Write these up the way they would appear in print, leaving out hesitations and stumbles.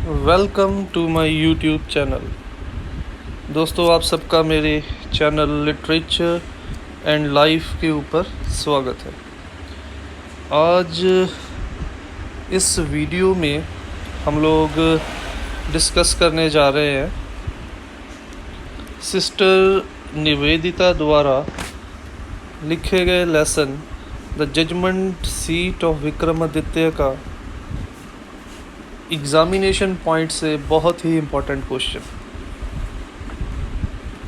Welcome to my YouTube channel. दोस्तों, आप सबका मेरे चैनल लिटरेचर एंड लाइफ के ऊपर स्वागत है। आज इस वीडियो में हम लोग डिस्कस करने जा रहे हैं सिस्टर निवेदिता द्वारा लिखे गए lesson the judgement seat of Vikramaditya का एग्ज़ामिनेशन पॉइंट से बहुत ही इम्पोर्टेंट क्वेश्चन।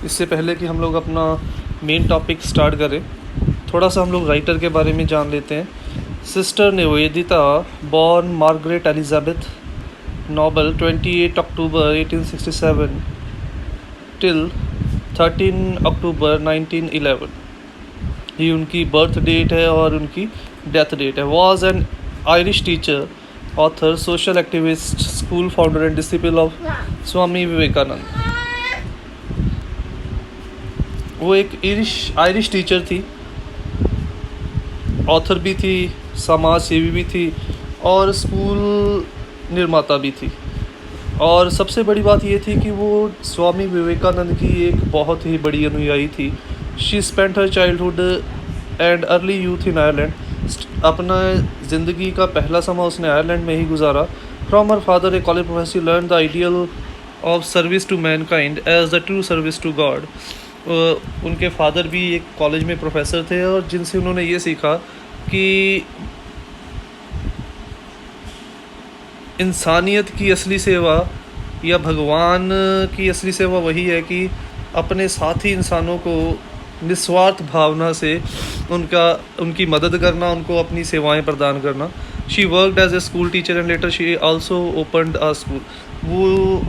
इससे पहले कि हम लोग अपना मेन टॉपिक स्टार्ट करें, थोड़ा सा हम लोग राइटर के बारे में जान लेते हैं। Sister Nivedita born Margaret Elizabeth Noble 28 October 1867 till 13 October 1911 ये उनकी बर्थ डेट है और उनकी डेथ डेट है। Was an Irish teacher, author, social activist, school founder and disciple of Swami Vivekananda. वो एक आयरिश टीचर थी, ऑथर भी थी, समाज सेवी भी थी और स्कूल निर्माता भी थी। और सबसे बड़ी बात ये थी कि वो स्वामी विवेकानंद की एक बहुत ही बड़ी अनुयायी थी। She spent her childhood and early youth in Ireland. अपना ज़िंदगी का पहला समय उसने आयरलैंड में ही गुजारा। From her father a college professor learn the ideal of service to mankind as the true service to God. उनके फादर भी एक कॉलेज में प्रोफेसर थे और जिनसे उन्होंने ये सीखा कि इंसानियत की असली सेवा या भगवान की असली सेवा वही है कि अपने साथी इंसानों को निस्वार्थ भावना से उनकी मदद करना, उनको अपनी सेवाएं प्रदान करना। She worked as a school teacher and later she also opened a school. वो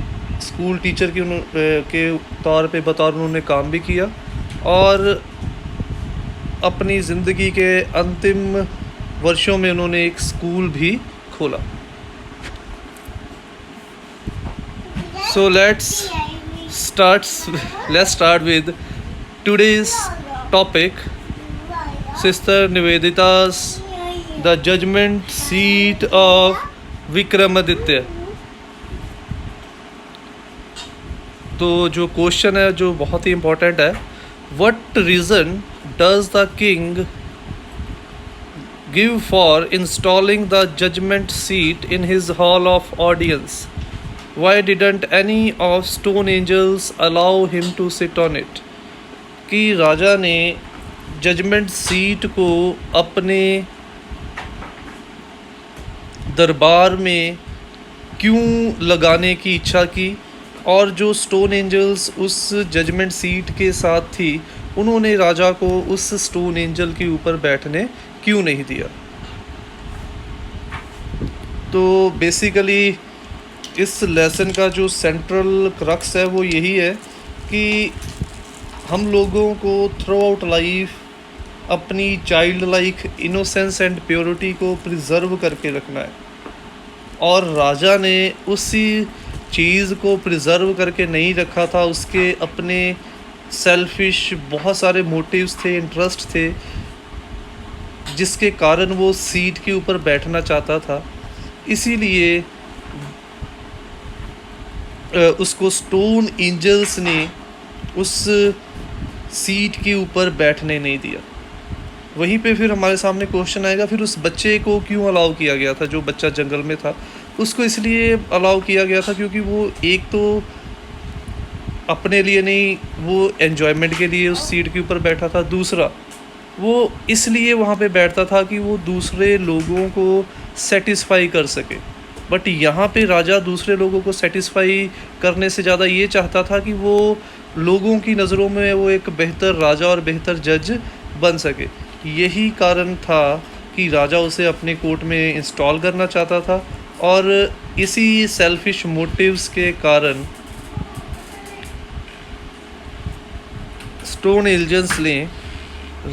स्कूल टीचर के तौर पे बतौर उन्होंने काम भी किया और अपनी ज़िंदगी के अंतिम वर्षों में उन्होंने एक स्कूल भी खोला। So let's start with today's topic, Sister Nivedita's the judgment seat of Vikramaditya. तो जो क्वेश्चन है जो बहुत ही इम्पोर्टेंट है, what reason does the king give for installing the judgment seat in his hall of audience? Why didn't any of stone angels allow him to sit on it? कि राजा ने judgement seat को अपने दरबार में क्यों लगाने की इच्छा की और जो स्टोन एंजल्स उस जजमेंट सीट के साथ थी उन्होंने राजा को उस स्टोन एंजल के ऊपर बैठने क्यों नहीं दिया। तो बेसिकली इस लेसन का जो सेंट्रल क्रक्स है वो यही है कि हम लोगों को थ्रू आउट लाइफ अपनी child like innocence and purity को प्रिजर्व करके रखना है। और राजा ने उसी चीज़ को प्रिजर्व करके नहीं रखा था। उसके अपने सेल्फिश बहुत सारे मोटिव्स थे, इंटरेस्ट थे, जिसके कारण वो सीट के ऊपर बैठना चाहता था। इसीलिए उसको स्टोन एंजल्स ने उस सीट के ऊपर बैठने नहीं दिया। वहीं पे फिर हमारे सामने क्वेश्चन आएगा, फिर उस बच्चे को क्यों अलाउ किया गया था? जो बच्चा जंगल में था उसको इसलिए अलाउ किया गया था क्योंकि वो एक तो अपने लिए नहीं, वो एन्जॉयमेंट के लिए उस सीट के ऊपर बैठा था। दूसरा, वो इसलिए वहाँ पे बैठता था कि वो दूसरे लोगों को सेटिस्फाई कर सके। बट यहाँ पे राजा दूसरे लोगों को सेटिस्फाई करने से ज़्यादा ये चाहता था कि वो लोगों की नज़रों में वो एक बेहतर राजा और बेहतर जज बन सके। यही कारण था कि राजा उसे अपने कोर्ट में इंस्टॉल करना चाहता था और इसी सेल्फिश मोटिव्स के कारण स्टोन एंजल्स ने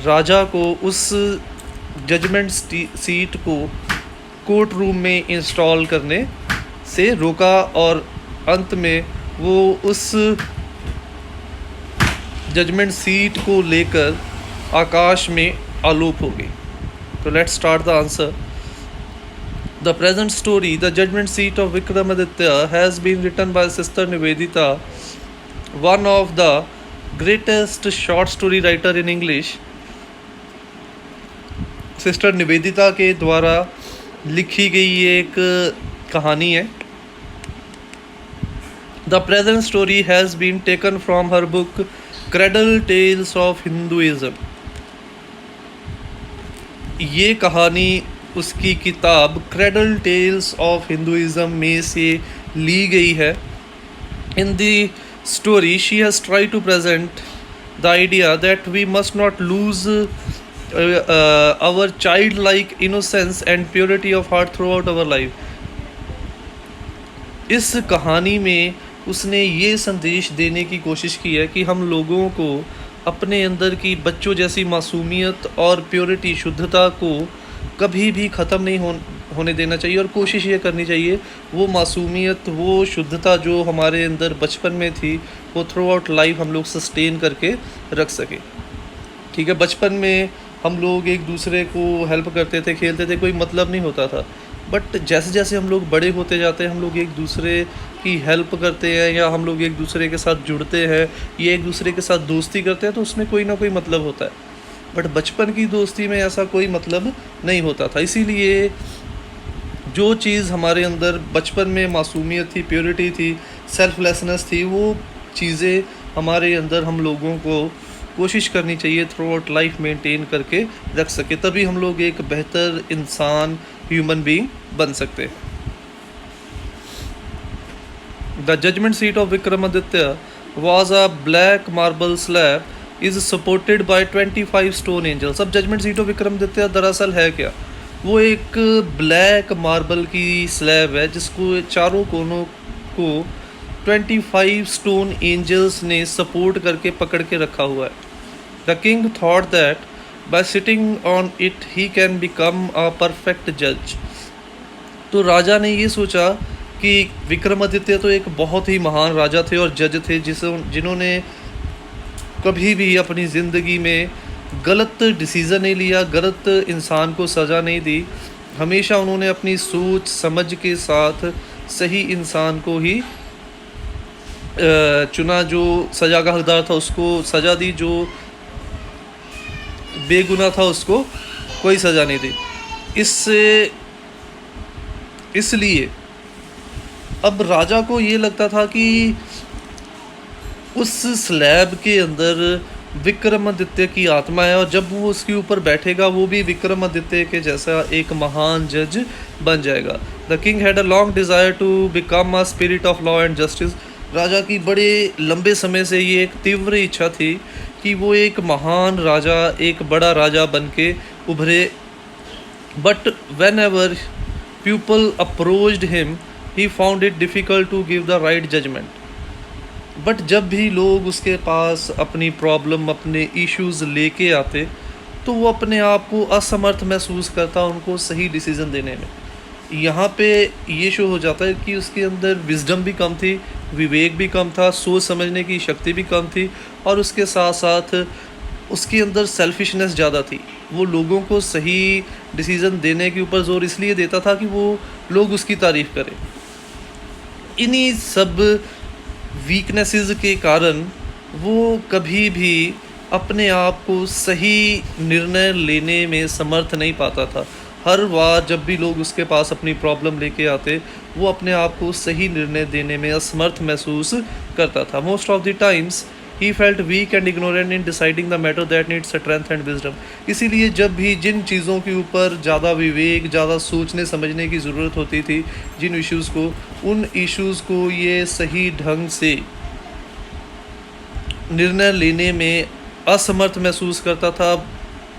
राजा को उस जजमेंट सीट को कोर्ट रूम में इंस्टॉल करने से रोका और अंत में वो उस जजमेंट सीट को लेकर आकाश में आलोप हो गई। तो let's start the answer. The present story, The Judgment Seat of Vikramaditya, has been written by Sister Nivedita, one of the greatest short story writer in English. Sister Nivedita के द्वारा लिखी गई ये एक कहानी है. The present story has been taken from her book Cradle Tales of Hinduism. ये कहानी उसकी किताब क्रेडल टेल्स ऑफ हिंदुइज्म में से ली गई है. In the story she has try to present the idea that we must not lose our childlike innocence and purity of heart throughout our life. इस कहानी में उसने ये संदेश देने की कोशिश की है कि हम लोगों को अपने अंदर की बच्चों जैसी मासूमियत और प्योरिटी, शुद्धता को कभी भी ख़त्म नहीं होने देना चाहिए, और कोशिश ये करनी चाहिए वो मासूमियत, वो शुद्धता जो हमारे अंदर बचपन में थी, वो थ्रू आउट लाइफ हम लोग सस्टेन करके रख सकें. ठीक है, बचपन में हम लोग एक दूसरे को हेल्प करते थे, खेलते थे, कोई मतलब नहीं होता था. बट जैसे जैसे हम लोग बड़े होते जाते हैं, हम लोग एक दूसरे की हेल्प करते हैं, या हम लोग एक दूसरे के साथ जुड़ते हैं, या एक दूसरे के साथ दोस्ती करते हैं, तो उसमें कोई ना कोई मतलब होता है. बट बचपन की दोस्ती में ऐसा कोई मतलब नहीं होता था. इसीलिए जो चीज़ हमारे अंदर बचपन में मासूमियत थी, प्योरिटी थी, सेल्फलेसनेस थी, वो चीज़ें हमारे अंदर हम लोगों को कोशिश करनी चाहिए थ्रू आउट लाइफ मेंटेन करके रख सके, तभी हम लोग एक बेहतर इंसान, ह्यूमन बीइंग बन सकते हैं. The judgement seat of Vikramaditya was a black marble slab is supported by 25 stone angels. अब जजमेंट सीट ऑफ विक्रमादित्य दरअसल है क्या? वो एक ब्लैक मार्बल की स्लैब है जिसको चारों कोनों को 25 स्टोन एंजल्स ने सपोर्ट करके पकड़ के रखा हुआ है. The king thought that bye sitting on it he can become a perfect जज. तो राजा ने ये सोचा कि विक्रमादित्य तो एक बहुत ही महान राजा थे और जज थे, जिन्होंने कभी भी अपनी ज़िंदगी में गलत डिसीज़न नहीं लिया, गलत इंसान को सज़ा नहीं दी. हमेशा उन्होंने अपनी सोच समझ के साथ सही इंसान को ही चुना, जो सज़ा का हकदार था उसको सज़ा दी, जो बेगुनाह था उसको कोई सज़ा नहीं दी. इसलिए अब राजा को ये लगता था कि उस स्लैब के अंदर विक्रमादित्य की आत्मा है, और जब वो उसके ऊपर बैठेगा वो भी विक्रमादित्य के जैसा एक महान जज बन जाएगा. The king had a long desire to become a spirit of law and justice. राजा की बड़े लंबे समय से ये एक तीव्र इच्छा थी कि वो एक महान राजा, एक बड़ा राजा बन के उभरे. But whenever people approached him he found it difficult to give the right judgement. But जब भी लोग उसके पास अपनी प्रॉब्लम, अपने इश्यूज़ लेके आते, तो वो अपने आप को असमर्थ महसूस करता उनको सही डिसीज़न देने में. यहाँ पे ये शो हो जाता है कि उसके अंदर विजडम भी कम थी, विवेक भी कम था, सोच समझने की शक्ति भी कम थी, और उसके साथ साथ उसके अंदर सेल्फिशनेस ज़्यादा थी. वो लोगों को सही डिसीज़न देने के ऊपर ज़ोर इसलिए देता था कि वो लोग उसकी तारीफ़ करें. इन्हीं सब वीकनेसेस के कारण वो कभी भी अपने आप को सही निर्णय लेने में समर्थ नहीं पाता था. हर बार जब भी लोग उसके पास अपनी प्रॉब्लम लेके आते, वो अपने आप को सही निर्णय देने में असमर्थ महसूस करता था. Most of the times he felt weak and ignorant in deciding the matter that needs strength and wisdom. इसीलिए जब भी जिन चीज़ों के ऊपर ज़्यादा विवेक, ज़्यादा सोचने समझने की ज़रूरत होती थी, जिन इश्यूज़ को, उन इश्यूज़ को ये सही ढंग से निर्णय लेने में असमर्थ महसूस करता था.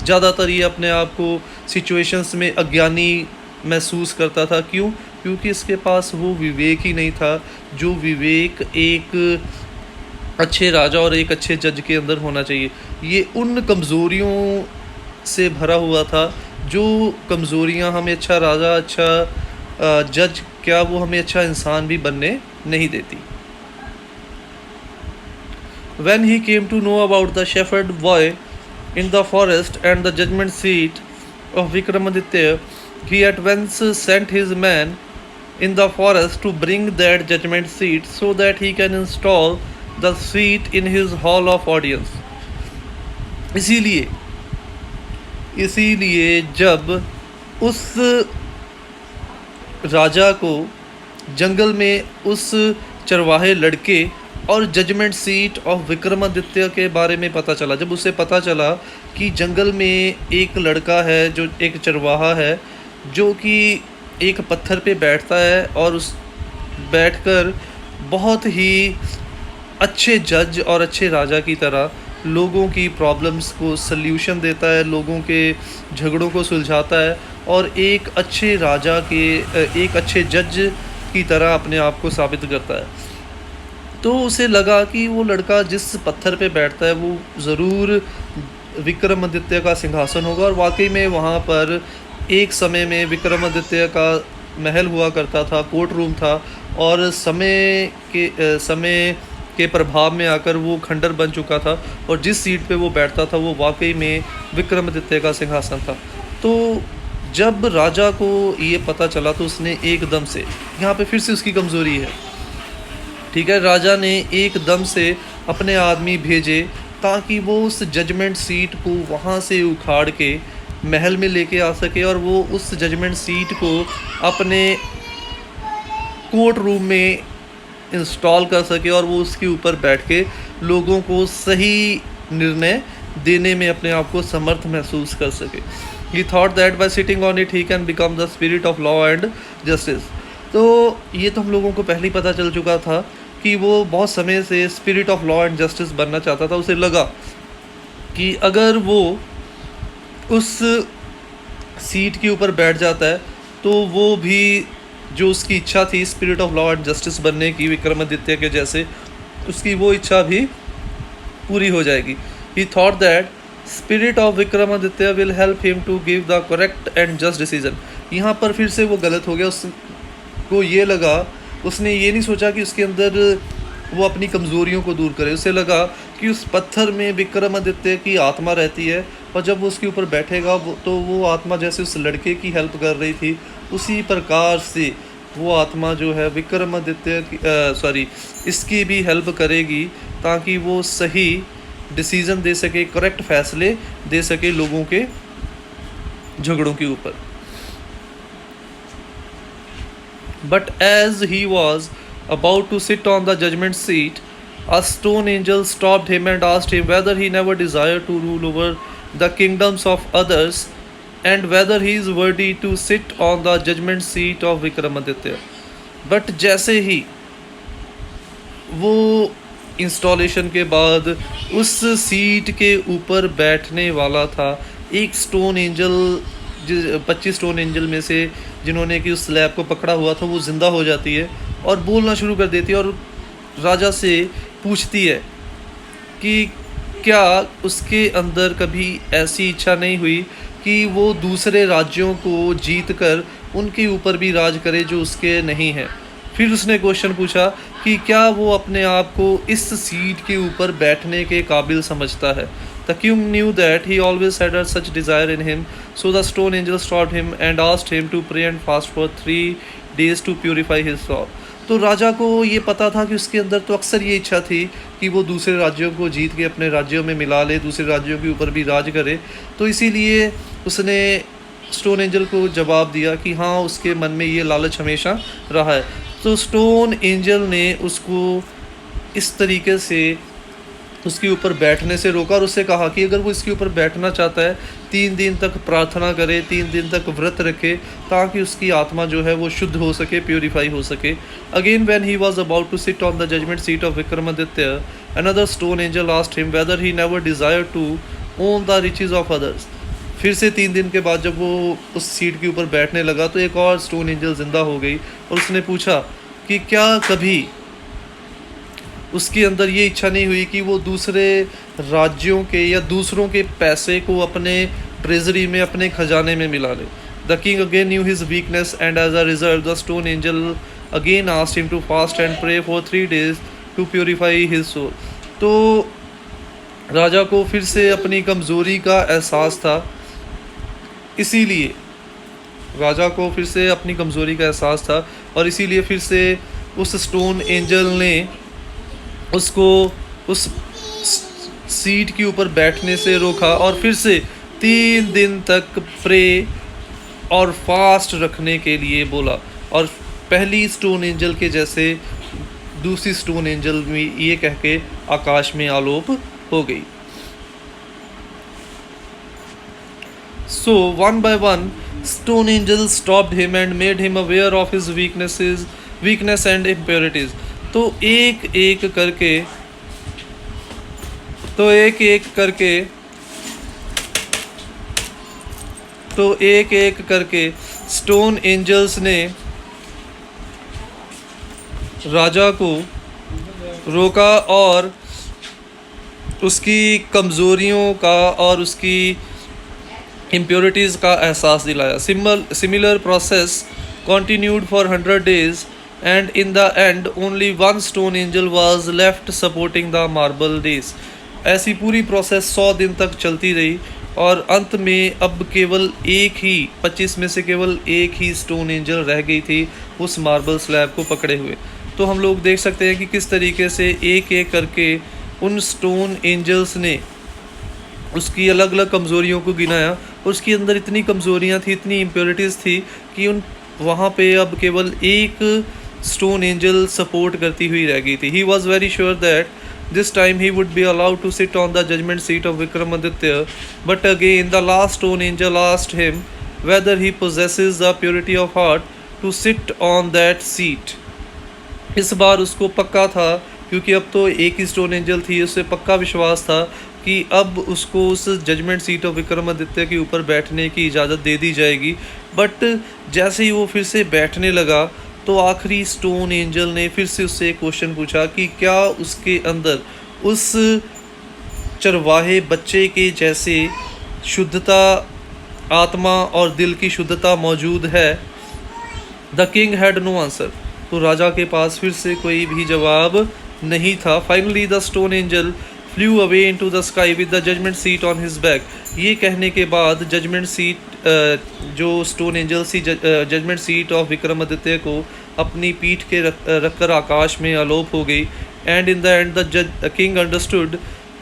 ज़्यादातर ये अपने आप को सिचुएशंस में अज्ञानी महसूस करता था. क्यों? क्योंकि इसके पास वो विवेक ही नहीं था, जो विवेक एक अच्छे राजा और एक अच्छे जज के अंदर होना चाहिए. ये उन कमज़ोरियों से भरा हुआ था, जो कमज़ोरियां हमें अच्छा राजा, अच्छा जज, क्या वो हमें अच्छा इंसान भी बनने नहीं देती. When he came to know about the shepherd boy in the forest and the judgment seat of Vikramaditya, he at once sent his man in the forest to bring that judgment seat so that he can install the seat in his hall of audience. इसीलिए इसीलिए जब उस राजा को जंगल में उस चरवाहे लड़के और जजमेंट सीट ऑफ विक्रमादित्य के बारे में पता चला, जब उसे पता चला कि जंगल में एक लड़का है जो एक चरवाहा है जो कि एक पत्थर पे बैठता है और उस बैठकर बहुत ही अच्छे जज और अच्छे राजा की तरह लोगों की प्रॉब्लम्स को सल्यूशन देता है, लोगों के झगड़ों को सुलझाता है और एक अच्छे राजा के एक अच्छे जज की तरह अपने आप को साबित करता है। तो उसे लगा कि वो लड़का जिस पत्थर पे बैठता है वो ज़रूर विक्रमादित्य का सिंहासन होगा, और वाकई में वहाँ पर एक समय में विक्रमादित्य का महल हुआ करता था, कोर्ट रूम था, और समय के प्रभाव में आकर वो खंडर बन चुका था, और जिस सीट पे वो बैठता था वो वाकई में विक्रमादित्य का सिंहासन था। तो जब राजा को ये पता चला तो उसने एकदम से, यहाँ पे फिर से उसकी कमज़ोरी है, ठीक है, राजा ने एकदम से अपने आदमी भेजे ताकि वो उस जजमेंट सीट को वहाँ से उखाड़ के महल में लेके आ सके और वो उस जजमेंट सीट को अपने कोर्ट रूम में इंस्टॉल कर सके और वो उसके ऊपर बैठ के लोगों को सही निर्णय देने में अपने आप को समर्थ महसूस कर सके। He thought that by sitting on it he can become the spirit of law and justice। तो ये तो हम लोगों को पहले ही पता चल चुका था कि वो बहुत समय से spirit of law and justice बनना चाहता था। उसे लगा कि अगर वो उस सीट के ऊपर बैठ जाता है तो वो भी जो उसकी इच्छा थी spirit of law and justice बनने की विक्रमादित्य के जैसे, उसकी वो इच्छा भी पूरी हो जाएगी। He thought that spirit of Vikramaditya will help him to give the correct and just decision। यहाँ पर फिर से वो गलत हो गया। उसको ये लगा, उसने ये नहीं सोचा कि उसके अंदर वो अपनी कमज़ोरियों को दूर करे। उसे लगा कि उस पत्थर में विक्रमादित्य की आत्मा रहती है और जब वो उसके ऊपर बैठेगा तो वो आत्मा जैसे उस लड़के की हेल्प कर रही थी उसी प्रकार से वो आत्मा जो है विक्रमादित्य की इसकी भी हेल्प करेगी ताकि वो सही डिसीज़न दे सके, करेक्ट फैसले दे सके लोगों के झगड़ों के ऊपर। But as he was about to sit on the judgment seat, a stone angel stopped him and asked him whether he never desired to rule over the kingdoms of others and whether he is worthy to sit on the judgment seat of Vikramaditya। But जैसे ही वो installation के बाद उस seat के ऊपर बैठने वाला था, एक स्टोन एंजल 25 स्टोन एंजल में से जिन्होंने कि उस स्लैब को पकड़ा हुआ था वो ज़िंदा हो जाती है और बोलना शुरू कर देती है और राजा से पूछती है कि क्या उसके अंदर कभी ऐसी इच्छा नहीं हुई कि वो दूसरे राज्यों को जीत कर उनके ऊपर भी राज करे जो उसके नहीं हैं। फिर उसने क्वेश्चन पूछा कि क्या वो अपने आप को इस सीट के ऊपर बैठने के काबिल समझता है। The king knew that he always had such desire in him, so the stone angel stopped him and asked him to pray and fast for 3 days to purify his soul। तो राजा को ये पता था कि उसके अंदर तो अक्सर ये इच्छा थी कि वो दूसरे राज्यों को जीत के अपने राज्यों में मिला ले, दूसरे राज्यों के ऊपर भी राज करे। तो इसीलिए उसने स्टोन एंजल को जवाब दिया कि हाँ, उसके मन में ये लालच हमेशा रहा है। तो स्टोन एंजल ने उसको इस तरीके से उसके ऊपर बैठने से रोका और उससे कहा कि अगर वो इसके ऊपर बैठना चाहता है 3 दिन तक प्रार्थना करे, 3 दिन तक व्रत रखे ताकि उसकी आत्मा जो है वो शुद्ध हो सके, प्योरीफाई हो सके। Again when he was about to sit on the judgement seat of Vikramaditya, another stone angel asked him whether he never desired to own the riches of others. फिर से 3 दिन के बाद जब वो उस सीट के ऊपर बैठने लगा तो एक और स्टोन एंजल ज़िंदा हो गई और उसने पूछा कि क्या कभी उसके अंदर ये इच्छा नहीं हुई कि वो दूसरे राज्यों के या दूसरों के पैसे को अपने ट्रेजरी में, अपने खजाने में मिला ले। The king again knew his weakness and as a result the stone angel again asked him to fast and pray for 3 days to purify his soul. तो राजा को फिर से अपनी कमज़ोरी का एहसास था इसीलिए राजा को फिर से अपनी कमज़ोरी का एहसास था और इसीलिए फिर से उस स्टोन एंजल ने उसको उस सीट के ऊपर बैठने से रोका और फिर से 3 दिन तक प्रे और फास्ट रखने के लिए बोला। और पहली स्टोन एंजल के जैसे दूसरी स्टोन एंजल में ये कह के आकाश में आलोप हो गई। So one by one, stone angels stopped him and made him aware of his weakness and impurities. तो एक एक करके स्टोन एंजल्स ने राजा को रोका और उसकी कमज़ोरियों का और उसकी impurities का एहसास दिलाया। Similar process continued for 100 days and in the end only one stone angel was left supporting the marble days. ऐसी पूरी प्रोसेस 100 दिन तक चलती रही और अंत में अब केवल एक ही 25 में से केवल एक ही स्टोन एंजल रह गई थी उस मार्बल स्लैब को पकड़े हुए। तो हम लोग देख सकते हैं कि किस तरीके से एक एक करके उन स्टोन एंजल्स ने उसकी अलग अलग कमज़ोरियों को गिनाया और उसके अंदर इतनी कमज़ोरियाँ थी, इतनी इम्प्योरिटीज़ थी कि वहाँ पे अब केवल एक स्टोन एंजल सपोर्ट करती हुई रह गई थी। He was very sure that this time he would be allowed to sit on the judgement seat of Vikramaditya, but again the last stone angel asked him whether he possesses the purity of heart to sit on that seat. इस बार उसको पक्का था, क्योंकि अब तो एक ही stone angel थी, उससे पक्का विश्वास था कि अब उसको उस जजमेंट सीट ऑफ विक्रमादित्य के ऊपर बैठने की इजाज़त दे दी जाएगी। बट जैसे ही वो फिर से बैठने लगा तो आखिरी स्टोन एंजल ने फिर से उससे एक क्वेश्चन पूछा कि क्या उसके अंदर उस चरवाहे बच्चे के जैसे शुद्धता, आत्मा और दिल की शुद्धता मौजूद है। The king had no answer. तो राजा के पास फिर से कोई भी जवाब नहीं था। Finally the stone angel flew away into the sky with the judgement seat on his back. ये कहने के बाद जजमेंट सीट जो स्टोन एंजल सी जजमेंट सीट ऑफ विक्रमादित्य को अपनी पीठ के रखकर आकाश में आलोप हो गई। And in the end the king understood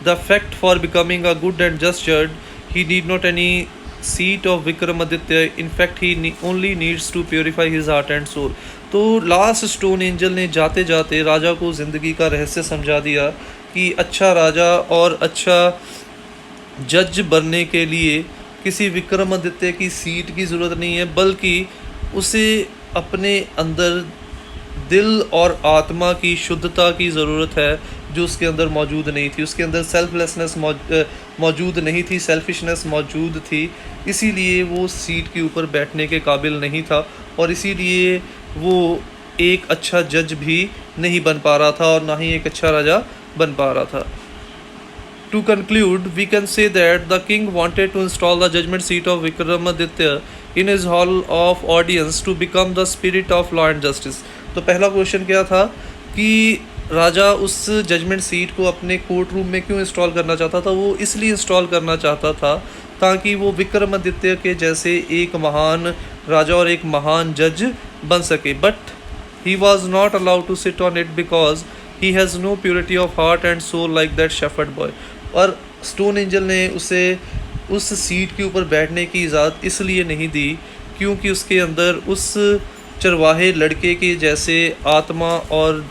the fact for becoming a good and just जज he need not any seat of Vikramaditya, in fact he only needs to purify his heart and soul। तो last stone angel ने जाते जाते राजा को ज़िंदगी का रहस्य समझा दिया कि अच्छा राजा और अच्छा जज बनने के लिए किसी विक्रमादित्य की सीट की ज़रूरत नहीं है, बल्कि उसे अपने अंदर दिल और आत्मा की शुद्धता की ज़रूरत है, जो उसके अंदर मौजूद नहीं थी। उसके अंदर सेल्फलेसनेस मौजूद नहीं थी, सेल्फिशनेस मौजूद थी, इसीलिए वो सीट के ऊपर बैठने के काबिल नहीं था और इसीलिए वो एक अच्छा जज भी नहीं बन पा रहा था और ना ही एक अच्छा राजा बन पा रहा था। To conclude, we can say that the king wanted to install the judgment seat of Vikramaditya in his hall of audience to become the spirit of law and justice। तो पहला क्वेश्चन क्या था कि राजा उस जजमेंट सीट को अपने court room में क्यों इंस्टॉल करना चाहता था। वो इसलिए इंस्टॉल करना चाहता था ताकि वो विक्रमादित्य के जैसे एक महान राजा और एक महान जज बन सके। But he was not allowed to sit on it because he has no purity of heart and soul like that shepherd boy. और स्टोन एंजल ने उसे उस सीट के ऊपर बैठने की इजाज़त इसलिए नहीं दी क्योंकि उसके अंदर उस चरवाहे लड़के के जैसे आत्मा और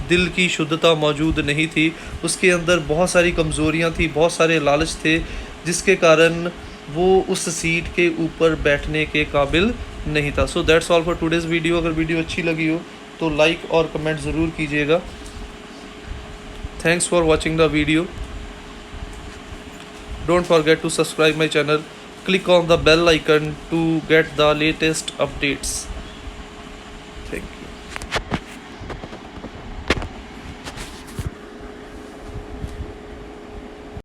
दिल की शुद्धता मौजूद नहीं थी। उसके अंदर बहुत सारी कमज़ोरियाँ थी, बहुत सारे लालच थे, जिसके कारण वो उस सीट के ऊपर बैठने के काबिल नहीं था। So that's all for today's video. अगर वीडियो अच्छी लगी हो तो लाइक और कमेंट ज़रूर कीजिएगा। Thanks for watching the video. Don't forget to subscribe my channel. Click on the bell icon to get the latest updates. Thank you.